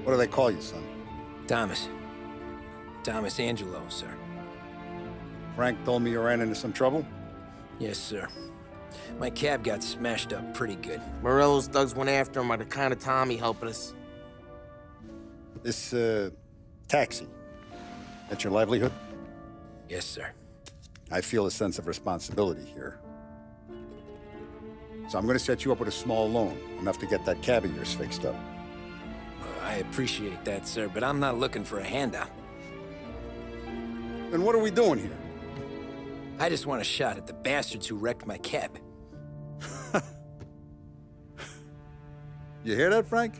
What do they call you, son? Thomas. Thomas Angelo, sir. Frank told me you ran into some trouble? Yes, sir. My cab got smashed up pretty good. Morello's thugs went after him by the kind of Tommy helping us. This, taxi. That's your livelihood? Yes, sir. I feel a sense of responsibility here. So I'm gonna set you up with a small loan, enough to get that cab of yours fixed up. I appreciate that, sir, but I'm not looking for a handout. Then what are we doing here? I just want a shot at the bastards who wrecked my cab. You hear that, Frank?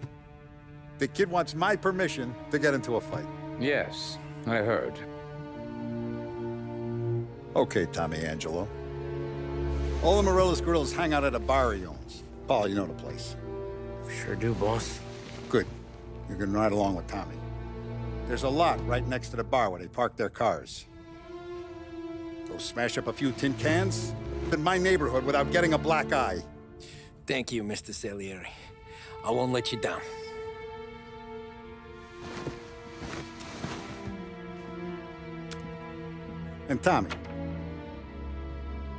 The kid wants my permission to get into a fight. Yes, I heard. Okay, Tommy Angelo. All the Morello's girls hang out at a bar he owns. Paul, you know the place. Sure do, boss. Good. You can ride along with Tommy. There's a lot right next to the bar where they park their cars. Go smash up a few tin cans in my neighborhood without getting a black eye. Thank you, Mr. Salieri. I won't let you down. And Tommy,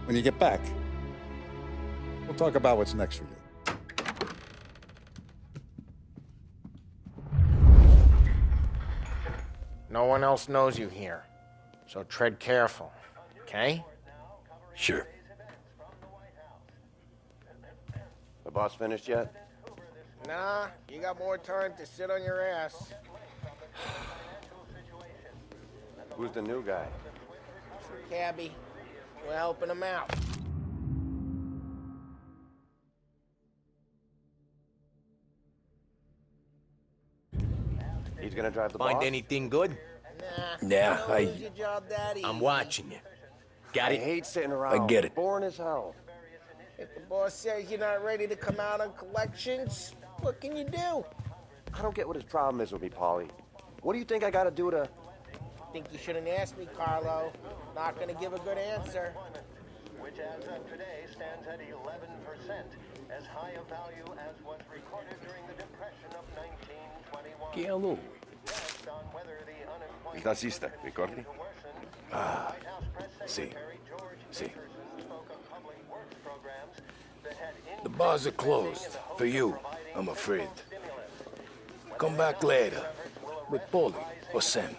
when you get back, we'll talk about what's next for you. No one else knows you here, so tread careful, okay? Sure. The boss finished yet? Nah, you got more time to sit on your ass. Who's the new guy? Cabby, we're helping him out. He's gonna drive the Find boss? anything good? Nah, Nah, lose your job, Daddy. I'm watching you. Got I it? hate sitting around. I get it. Boring as hell. If the boss says you're not ready to come out on collections, what can you do? I don't get what his problem is with me, Paulie. What do you think I gotta do to... Think you shouldn't ask me, Carlo. Not gonna give a good answer. Which as of today stands at 11%, as high a value as was recorded during the Depression of 1921. Que hello. Based on whether the unemployment ¿Estás lista, Ricordi? Ah, sí, sí. spoke of public works programs that had The bars are closed. For you, I'm afraid. Come back later. With Paulie or Sam.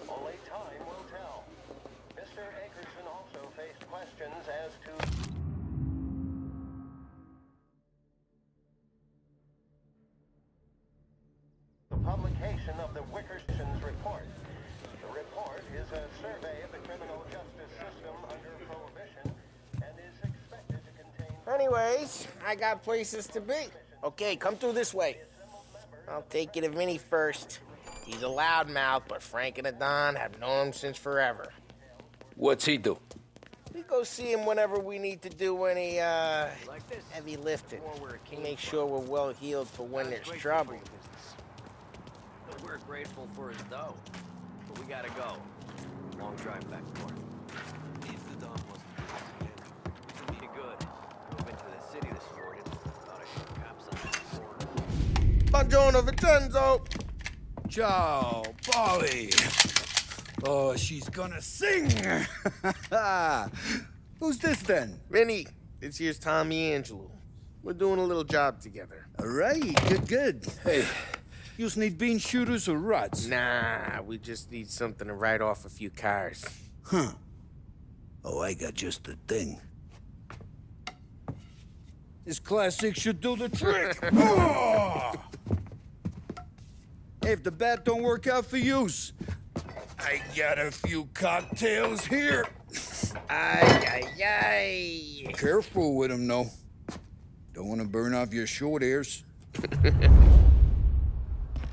only time will tell. Mr. Akerson also faced questions as to the publication of the Wickerson's report. The report is a survey of the criminal justice system under Prohibition and is expected to contain... Anyways, I got places to be. Okay, come through this way. I'll take you to Vinny first. He's a loudmouth, but Frank and the Don have known him since forever. What's he do? We go see him whenever we need to do any, heavy lifting. Make sure we're well healed for when there's trouble. We're grateful for his dough, but we gotta go. Long drive back north. Needs the Don wasn't be good. Drove into the city this morning. Thought I should cops on that corner. Buongiorno, Vincenzo! Ciao, Paulie. Oh, she's gonna sing. Who's this then? Vinny, this here's Tommy Angelo. We're doing a little job together. All right, good. Hey, you need bean shooters or rods? Nah, we just need something to write off a few cars. Huh. Oh, I got just the thing. This classic should do the trick. Oh! Hey, if the bat don't work out for yous, I got a few cocktails here. Ay, ay, ay. Careful with them, though. Don't want to burn off your short hairs.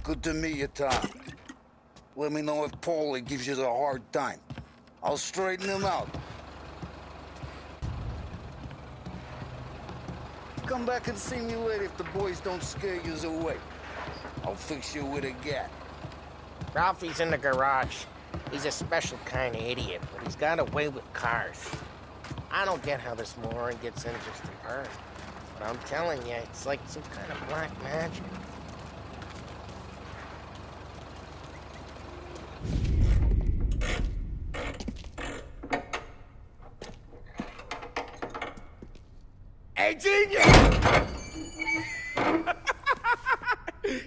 Good to meet you, Tom. Let me know if Paulie gives you the hard time. I'll straighten him out. Come back and see me later if the boys don't scare you away. I'll fix you with a gat. Ralphie's in the garage. He's a special kind of idiot, but he's got a way with cars. I don't get how this moron gets in just to burn. But I'm telling you, it's like some kind of black magic.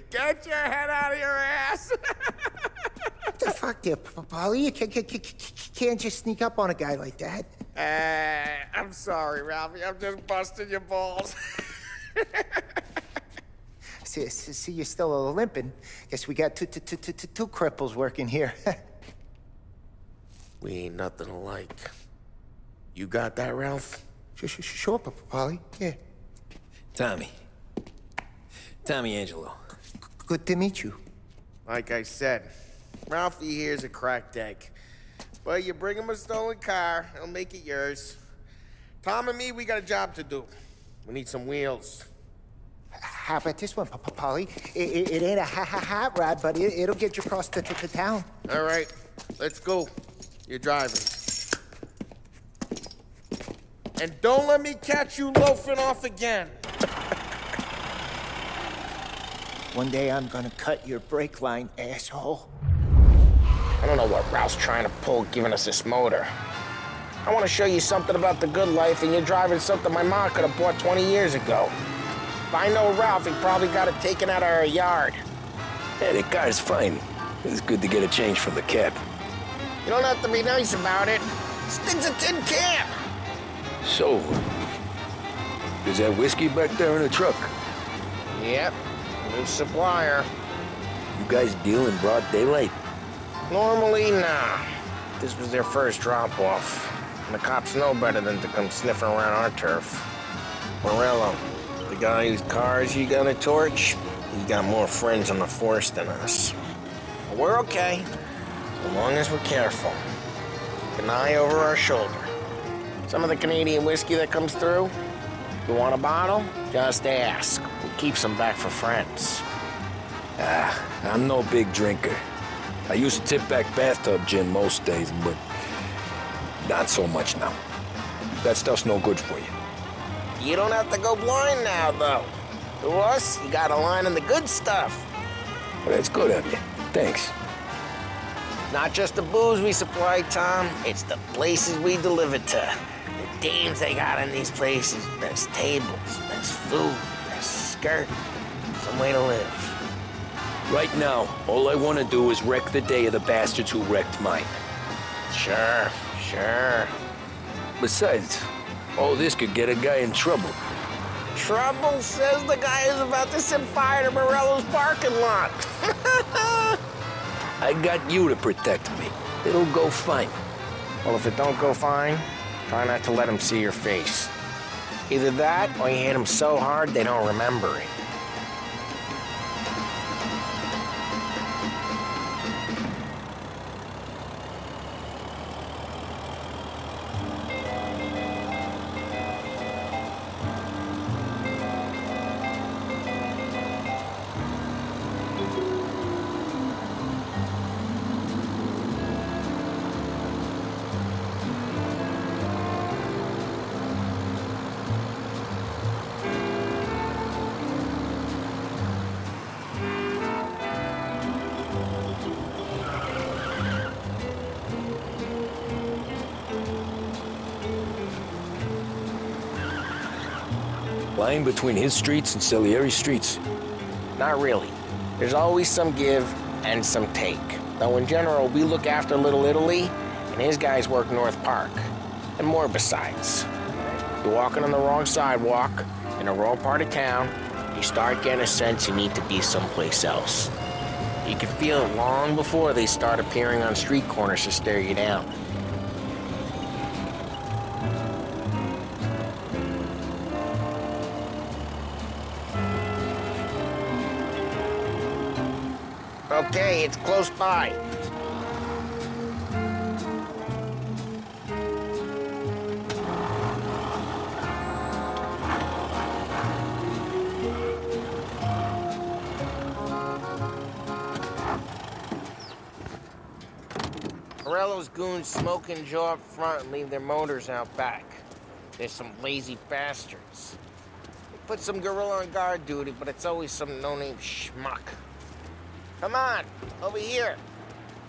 Get your head out of your ass! What the fuck there, Paulie? You can't just sneak up on a guy like that. I'm sorry, Ralphie. I'm just busting your balls. See, you're still limping. Guess we got two cripples working here. We ain't nothing alike. You got that, Ralph? Sure, Paulie. Yeah. Tommy Angelo. Good to meet you. Like I said, Ralphie here's a cracked egg. But you bring him a stolen car, he'll make it yours. Tom and me, we got a job to do. We need some wheels. How about this one, Paulie? It ain't a hot rod, but it'll get you across to town. All right, let's go. You're driving. And don't let me catch you loafing off again. One day I'm gonna cut your brake line, asshole. I don't know what Ralph's trying to pull giving us this motor. I want to show you something about the good life, and you're driving something my mom could have bought 20 years ago. If I know Ralph, he probably got it taken out of our yard. Yeah, the car's fine. It's good to get a change from the cab. You don't have to be nice about it. This thing's a tin can. So, is that whiskey back there in the truck? Yep, new supplier. You guys deal in broad daylight? Normally, nah. This was their first drop-off. And the cops know better than to come sniffing around our turf. Morello, the guy whose cars you gonna torch, he got more friends on the force than us. But we're okay, as long as we're careful. Keep an eye over our shoulder. Some of the Canadian whiskey that comes through, you want a bottle? Just ask. We keep some back for friends. I'm no big drinker. I used to tip back bathtub gin most days, but not so much now. That stuff's no good for you. You don't have to go blind now, though. To us, you got a line in the good stuff. Well, that's good of you. Thanks. Not just the booze we supply, Tom. It's the places we deliver to. The dames they got in these places. Best tables, best food, best skirt. Some way to live. Right now, all I want to do is wreck the day of the bastards who wrecked mine. Sure. Besides, all this could get a guy in trouble. Trouble says the guy is about to set fire to Morello's parking lot. I got you to protect me. It'll go fine. Well, if it don't go fine, try not to let them see your face. Either that, or you hit them so hard they don't remember it. Lying between his streets and Salieri streets. Not really. There's always some give and some take. Though in general, we look after Little Italy, and his guys work North Park. And more besides. You're walking on the wrong sidewalk, in the wrong part of town, you start getting a sense you need to be someplace else. You can feel it long before they start appearing on street corners to stare you down. Okay, it's close by. Morello's goons smoke and jaw up front and leave their motors out back. There's some lazy bastards. They put some gorilla on guard duty, but it's always some no-name schmuck. Come on, over here.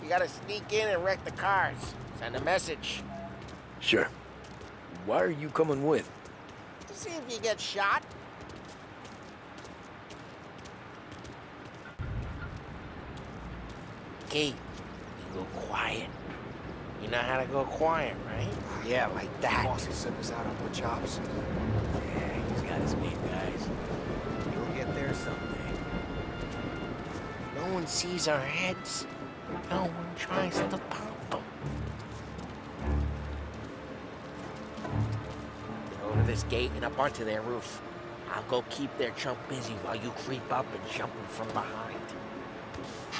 You gotta sneak in and wreck the cars. Send a message. Sure. Why are you coming with? To see if you get shot. gate, you go quiet. You know how to go quiet, right? Yeah, like that. Boss will send us out on the chops. Yeah, he's got his main guys. You'll get there someday. No one sees our heads. No one tries to pop them. Get over this gate and up onto their roof. I'll go keep their chump busy while you creep up and jump him from behind.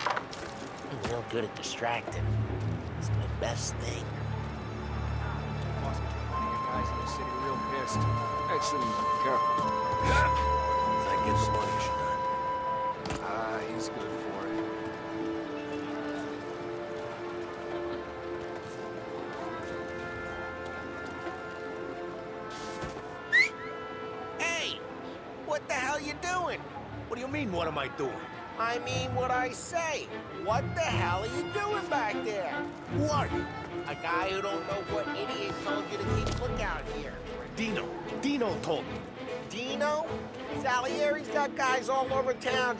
I'm real good at distracting. It's my best thing. Boss will keep one of your guys in the city real pissed. Actually, careful. I get the money, Sean. Ah, he's good for it. Hey! What the hell you doing? What do you mean, what am I doing? I mean what I say. What the hell are you doing back there? What? A guy who don't know what idiot told you to keep lookout here. Dino. Dino told me. Dino? Salieri's got guys all over town.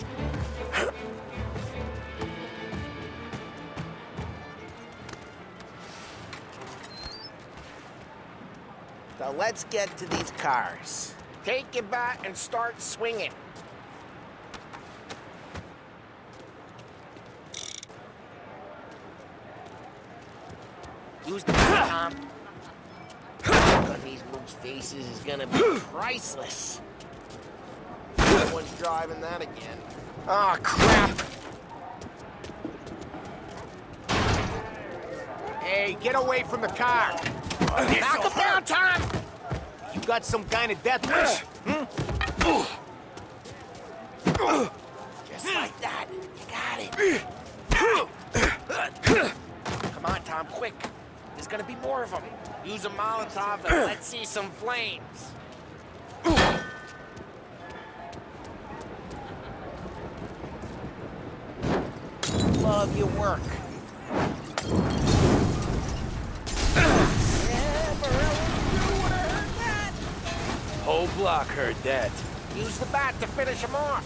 So let's get to these cars. Take your bat and start swinging. Use the bat, Tom. On these moves' faces is gonna be priceless. No one's driving that again. Oh, crap! Hey, get away from the car! Knock him down, Tom! You got some kind of death wish? Just like that. You got it. Come on, Tom, quick. There's gonna be more of them. Use a Molotov and let's see some flames. Love your work. Yeah, Morello, you would have heard that. Whole block heard that. Use the bat to finish him off.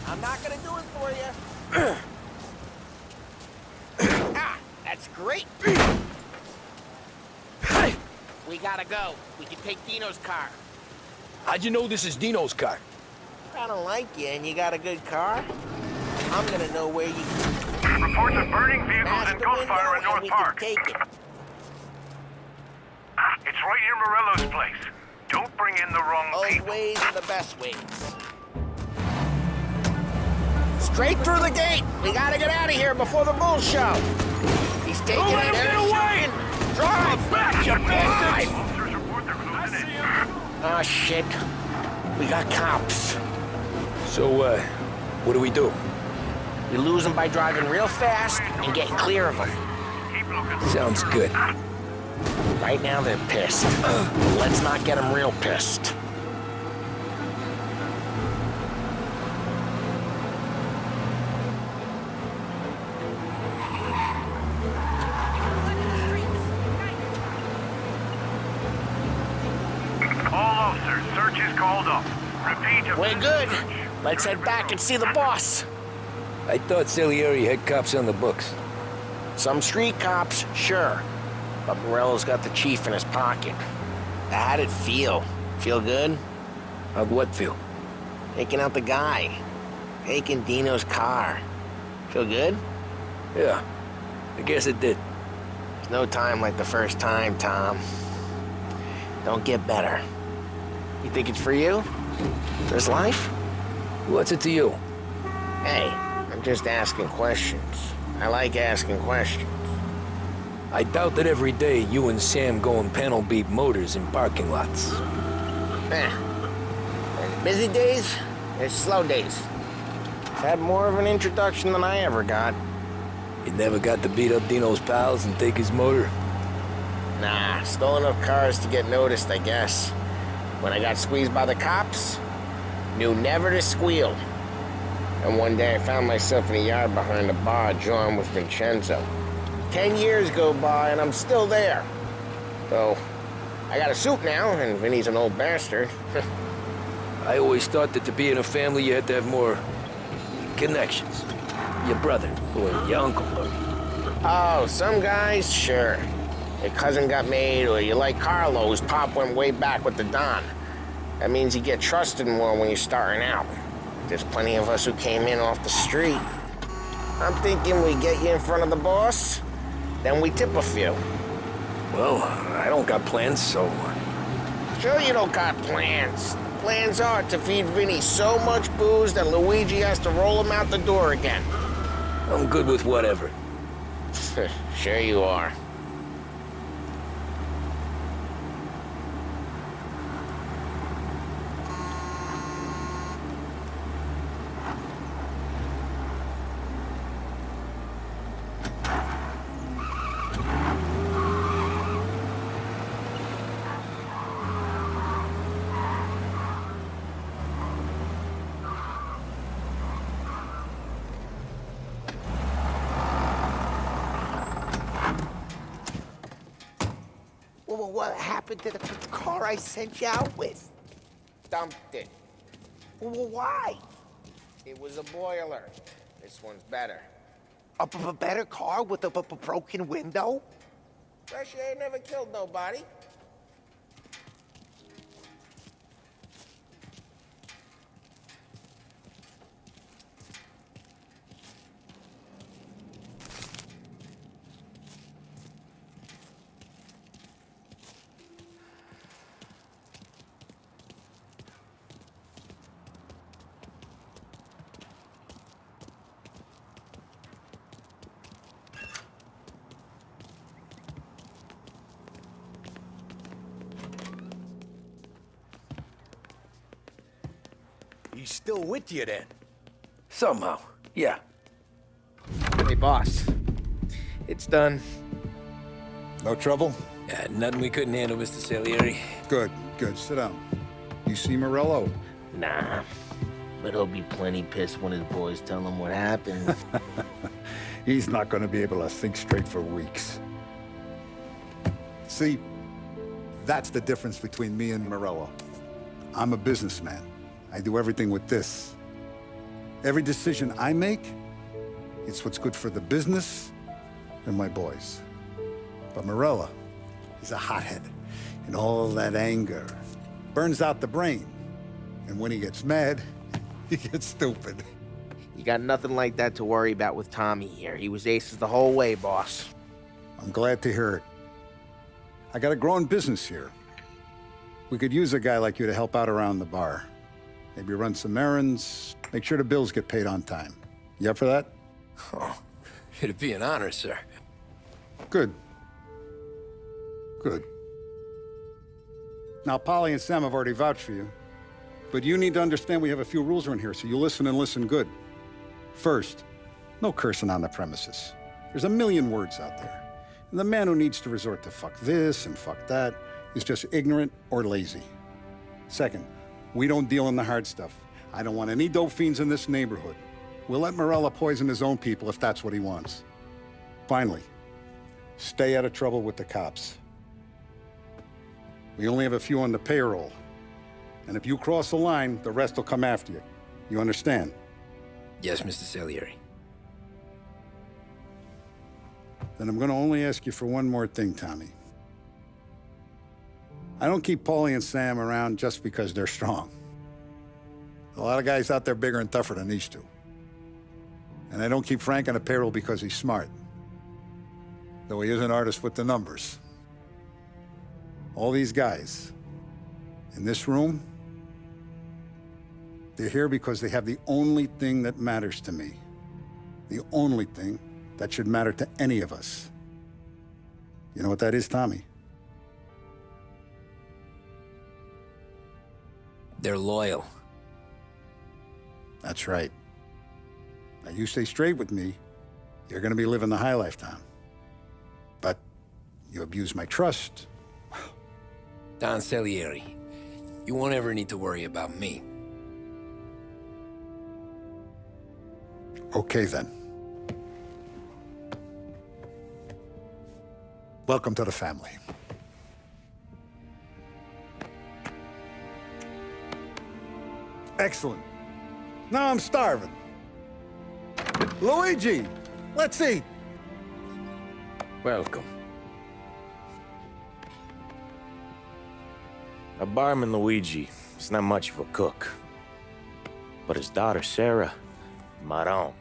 I'm not gonna do it for you. Ah, that's great. We gotta go. We can take Dino's car. How'd you know this is Dino's car? I don't like you and you got a good car. I'm gonna know where you Reports of burning vehicles smash and the gunfire window in and we North can Park. take it. It's right near Morello's place. Don't bring in the wrong Old people. ways are the best ways. Straight through the gate. We gotta get out of here before the bull show. He's taking it. Get away! Drive back, you bastard! Officers report they're closing in. Oh, shit. We got cops. So, what do we do? We lose them by driving real fast and getting clear of them. Keep looking. Sounds good. Right now they're pissed. Let's not get them real pissed. All officers, search is called off. Repeat. We're good. Let's head back and see the boss. I thought Salieri had cops on the books. Some street cops, sure. But Morello's got the chief in his pocket. How'd it feel? Feel good? How'd what feel? Taking out the guy. Taking Dino's car. Feel good? Yeah, I guess it did. There's no time like the first time, Tom. Don't get better. You think it's for you? This life? What's it to you? Hey, I'm just asking questions. I like asking questions. I doubt that every day you and Sam go and panel beat motors in parking lots. There's busy days, there's slow days. I've had more of an introduction than I ever got. You never got to beat up Dino's pals and take his motor? Nah, stole enough cars to get noticed, I guess. When I got squeezed by the cops, knew never to squeal. And one day I found myself in a yard behind a bar drawn with Vincenzo. 10 years go by and I'm still there. Though, I got a suit now, and Vinny's an old bastard. I always thought that to be in a family you had to have more connections. Your brother, or your uncle, or... Oh, some guys, sure. Your cousin got made, or you like Carlos, Pop went way back with the Don. That means you get trusted more when you're starting out. There's plenty of us who came in off the street. I'm thinking we get you in front of the boss, then we tip a few. Well, I don't got plans, so... Sure you don't got plans. Plans are to feed Vinny so much booze that Luigi has to roll him out the door again. I'm good with whatever. Sure you are. Well, what happened to the car I sent you out with? Dumped it. Well, why? It was a boiler. This one's better. A better car with a broken window? Fresh air never killed nobody. He's still with you then? Somehow, yeah. Hey, boss. It's done. No trouble? Yeah, nothing we couldn't handle, Mr. Salieri. Good, good. Sit down. You see Morello? Nah. But he'll be plenty pissed when his boys tell him what happened. He's not going to be able to think straight for weeks. See, that's the difference between me and Morello. I'm a businessman. I do everything with this. Every decision I make, it's what's good for the business and my boys. But Morello, he's a hothead. And all that anger burns out the brain. And when he gets mad, he gets stupid. You got nothing like that to worry about with Tommy here. He was aces the whole way, boss. I'm glad to hear it. I got a growing business here. We could use a guy like you to help out around the bar. Maybe run some errands, make sure the bills get paid on time. You up for that? Oh, it'd be an honor, sir. Good. Good. Now, Paulie and Sam have already vouched for you. But you need to understand we have a few rules around here, so you listen and listen good. First, no cursing on the premises. There's a million words out there. And the man who needs to resort to fuck this and fuck that is just ignorant or lazy. Second, we don't deal in the hard stuff. I don't want any dope fiends in this neighborhood. We'll let Morello poison his own people if that's what he wants. Finally, stay out of trouble with the cops. We only have a few on the payroll. And if you cross the line, the rest will come after you. You understand? Yes, Mr. Salieri. Then I'm going to only ask you for one more thing, Tommy. I don't keep Paulie and Sam around just because they're strong. A lot of guys out there bigger and tougher than these two. And I don't keep Frank on the payroll because he's smart. Though he is an artist with the numbers. All these guys in this room, they're here because they have the only thing that matters to me. The only thing that should matter to any of us. You know what that is, Tommy? They're loyal. That's right. Now, you stay straight with me, you're gonna be living the high life, Tom. But you abuse my trust. Don Salieri, you won't ever need to worry about me. Okay, then. Welcome to the family. Excellent. Now I'm starving. Luigi, let's eat. Welcome. Our barman Luigi is not much of a cook. But his daughter Sarah, maron.